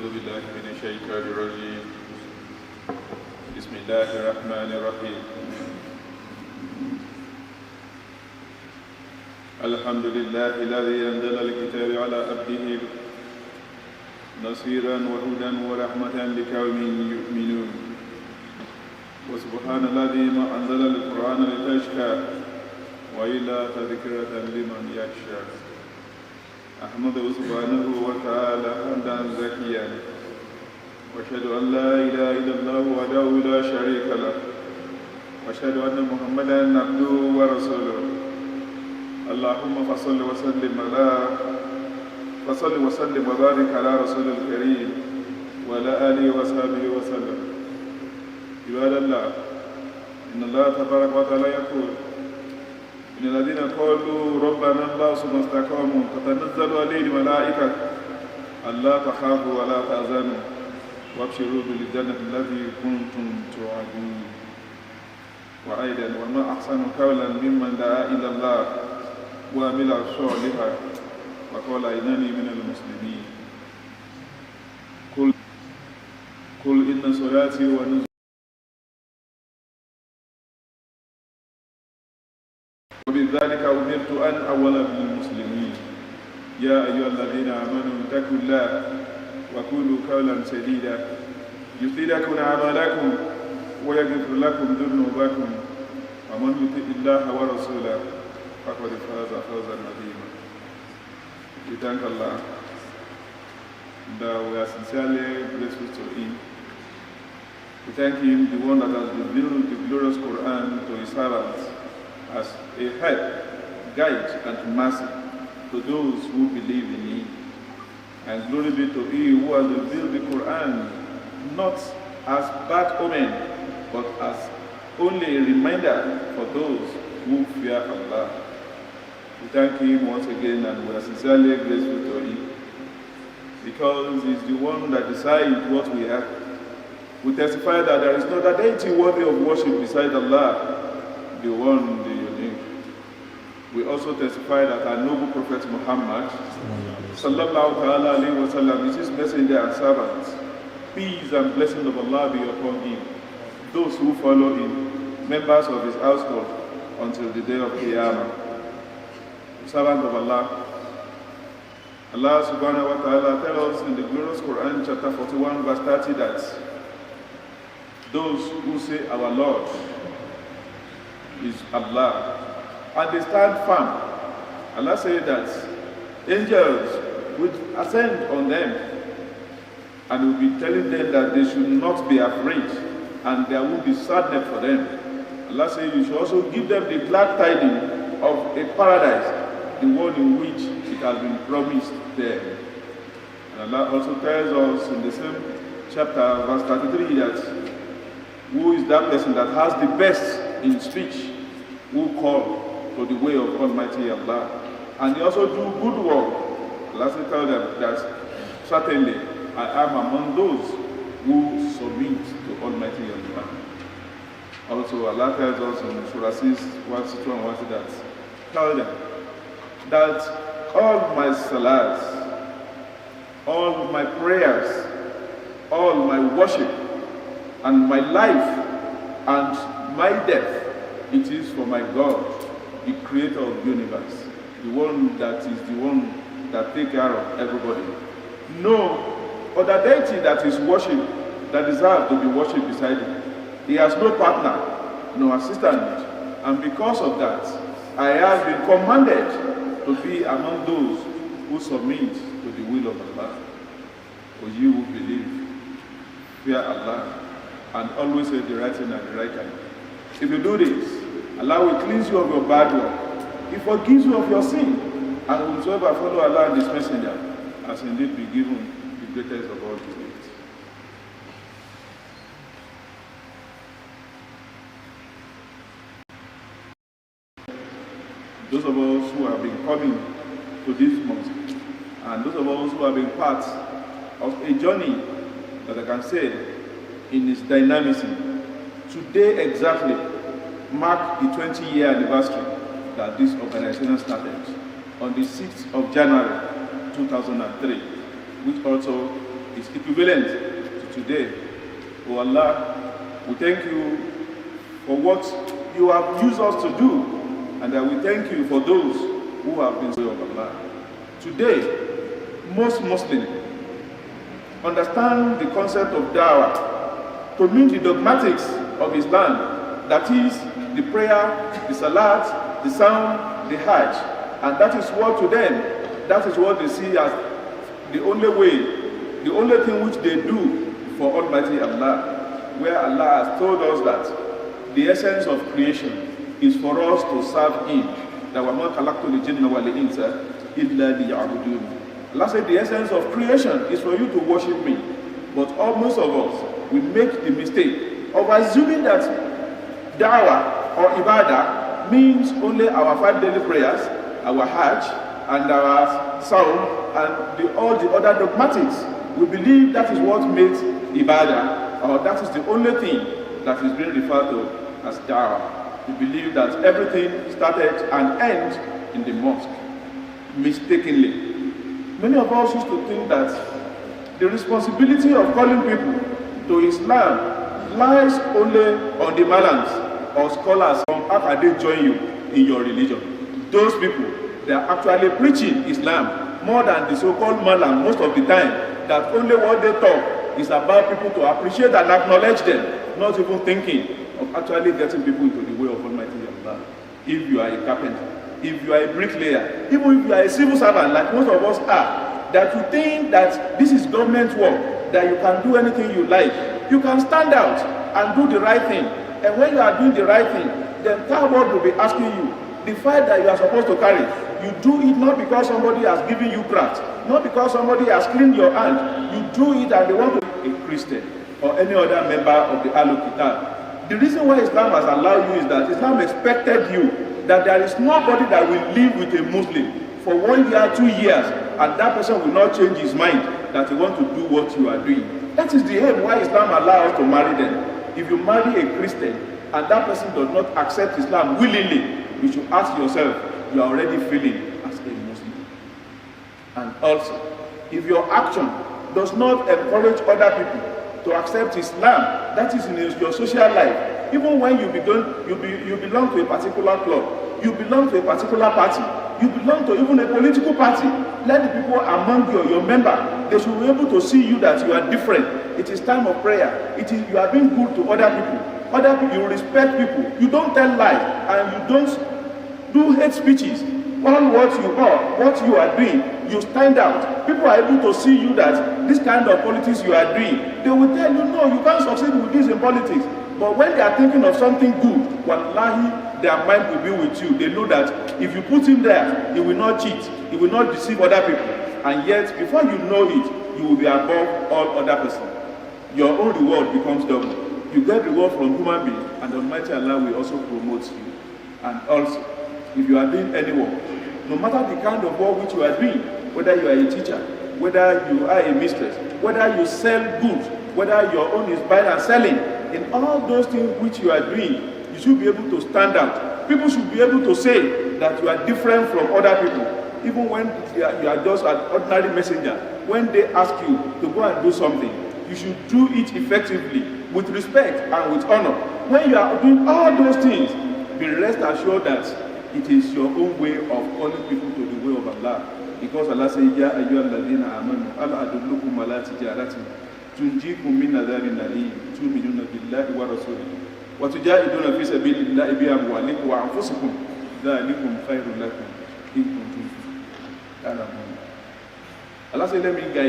أعوذ بالله من الشيطان الرجيم. بسم الله الرحمن الرحيم. الحمد لله الذي أنزل الكتاب على عبده نصيرا وهدى ورحمة لقوم يؤمنون. وسبحان الذي ما أنزل القرآن لتشكى وإلا تذكرة لمن يخشى. أحمده سبحانه وتعالى حمدا زكيا وأشهد أن لا إله إلا الله وحده لا شريك له وأشهد أن محمدا عبده ورسوله. اللهم فصل وسلم وبارك على رسول الكريم وعلى آله وصحبه وسلم. عباد الله، إن الله تبارك وتعالى يقول: إن الذين قالوا ربنا الله ثم استقاموا تتنزل عليهم الملائكة ألا تخافوا ولا تحزنوا وابشروا بالجنة التي كنتم توعدون. وأيضا: وما أحسن قولا ممن دعا إلى الله وعمل صالحا وقال إنني من المسلمين. قل إن صلاتي ونسكي وبذلك أمرت أن أول بالمسلمين. يا أيها الذين آمنوا اتقوا الله وقولوا قولا سديدا يصلح لكم أعمالكم ويغفر لكم ذنوبكم ومن يطع الله ورسوله فقد فاز فوزا عظيما. We thank Allah that we are sincerely grateful to Him. We thank Him, the one that has revealed the glorious Quran to His servants as a help, guide, and mercy to those who believe in Him. And glory be to He who has revealed the Quran not as bad omen, but as only a reminder for those who fear Allah. We thank Him once again, and we are sincerely grateful to Him because He is the one that decides what we have. We testify that there is no other deity worthy of worship beside Allah, the one, the unique. We also testify that our noble Prophet Muhammad sallallahu alaihi wasallam is His messenger and servant. Peace and blessings of Allah be upon Him, those who follow Him, members of His household, until the day of Qiyamah. Servant of Allah, Allah subhanahu wa ta'ala tells us in the glorious Quran chapter 41 verse 30 that those who say our Lord is Allah and they stand firm, Allah said that angels would ascend on them and will be telling them that they should not be afraid and there will be sadness for them. Allah said you should also give them the glad tidings of a paradise, the one in which it has been promised them. And Allah also tells us in the same chapter, verse 33, that who is that person that has the best in speech, who call to the way of Almighty Allah. And they also do good work. Allah also tells them that certainly I am among those who submit to Almighty Allah. Also Allah tells us in Surah 6, 162 and 163 that tell them that all my salats, all my prayers, all my worship, and my life, and my death, it is for my God, the creator of the universe, the one that is the one that takes care of everybody. No other deity that is worshipped, that deserves to be worshipped beside him. He has no partner, no assistant, and because of that, I have been commanded to be among those who submit to the will of Allah. For you who believe, fear Allah, and always say the right thing at the right time. If you do this, Allah will cleanse you of your bad work. He forgives you of your sin, and whosoever follow Allah and His messenger has indeed been given the greatest of all the gifts. Those of us who have been coming to this mosque, and those of us who have been part of a journey that I can say in its dynamism, today exactly mark the 20-year anniversary that this organization started on the 6th of January 2003, which also is equivalent to today. Oh Allah, we thank you for what you have used us to do, and we thank you for those who have been saved of Allah. Today, most Muslims understand the concept of da'wah to mean the dogmatics of Islam, that is, the prayer, the salat, the sound, the hajj, and that is what to them, that is what they see as the only way, the only thing which they do for Almighty Allah, where Allah has told us that the essence of creation is for us to serve Him. That وَمَا خَلَقْتُ الْجِنَّ وَالْإِنسَ إِلَّا لِيَعْبُدُونِ. Allah said the essence of creation is for you to worship me. But most of us, we make the mistake of assuming that da'wah or ibadah means only our 5 daily prayers, our hajj, and our sound, and all the other dogmatics. We believe that is what makes ibadah, or that is the only thing that is being referred to as da'wah. We believe that everything started and ends in the mosque, mistakenly. Many of us used to think that the responsibility of calling people to Islam lies only on the malams or scholars. How can they join you in your religion? Those people, they are actually preaching Islam more than the so-called malam most of the time, that only what they talk is about people to appreciate and acknowledge them, not even thinking of actually getting people into the way of Almighty Allah. If you are a carpenter, if you are a bricklayer, even if you are a civil servant like most of us are, that you think that this is government work, that you can do anything you like, you can stand out and do the right thing. And when you are doing the right thing, the entire world will be asking you, the fight that you are supposed to carry, you do it not because somebody has given you craft, not because somebody has cleaned your hand, you do it and they want to be a Christian or any other member of the Ahlul Kitab. The reason why Islam has allowed you is that Islam expected you that there is nobody that will live with a Muslim for 1 year, 2 years, and that person will not change his mind that he wants to do what you are doing. That is the aim why Islam allows us to marry them. If you marry a Christian and that person does not accept Islam willingly, you should ask yourself, you are already failing as a Muslim. And also, if your action does not encourage other people to accept Islam, that is in your social life, even when you belong to a particular club, you belong to a particular party, you belong to even a political party, let the people among your member, they should be able to see you that you are different. It is time of prayer. You are being good to other people. Other people, you respect people. You don't tell lies and you don't do hate speeches. All what you are doing, you stand out. People are able to see you that this kind of politics you are doing. They will tell you, no, you can't succeed with this in politics. But when they are thinking of something good, wallahi, their mind will be with you. They know that if you put him there, he will not cheat, he will not deceive other people. And yet, before you know it, you will be above all other persons. Your own reward becomes double. You get reward from human being, and Almighty Allah will also promote you. And also, if you are doing any work, no matter the kind of work which you are doing, whether you are a teacher, whether you are a mistress, whether you sell goods, whether your own is buying and selling, in all those things which you are doing, you should be able to stand out. People should be able to say that you are different from other people. Even when you are just an ordinary messenger, when they ask you to go and do something, you should do it effectively, with respect and with honor. When you are doing all those things, be rest assured that it is your own way of calling people to the way of Allah. Because Allah says, Ya ayyuhalladhina amanu, ala adullukum ala tijaratin tunjikum min adhabin alim, tu'minuna billahi wa rasulihi, wa tujahiduna fi sabilillahi bi amwalikum wa anfusikum, dhalikum khairul lakum in kuntum ta'lamun. Allah says, let me guide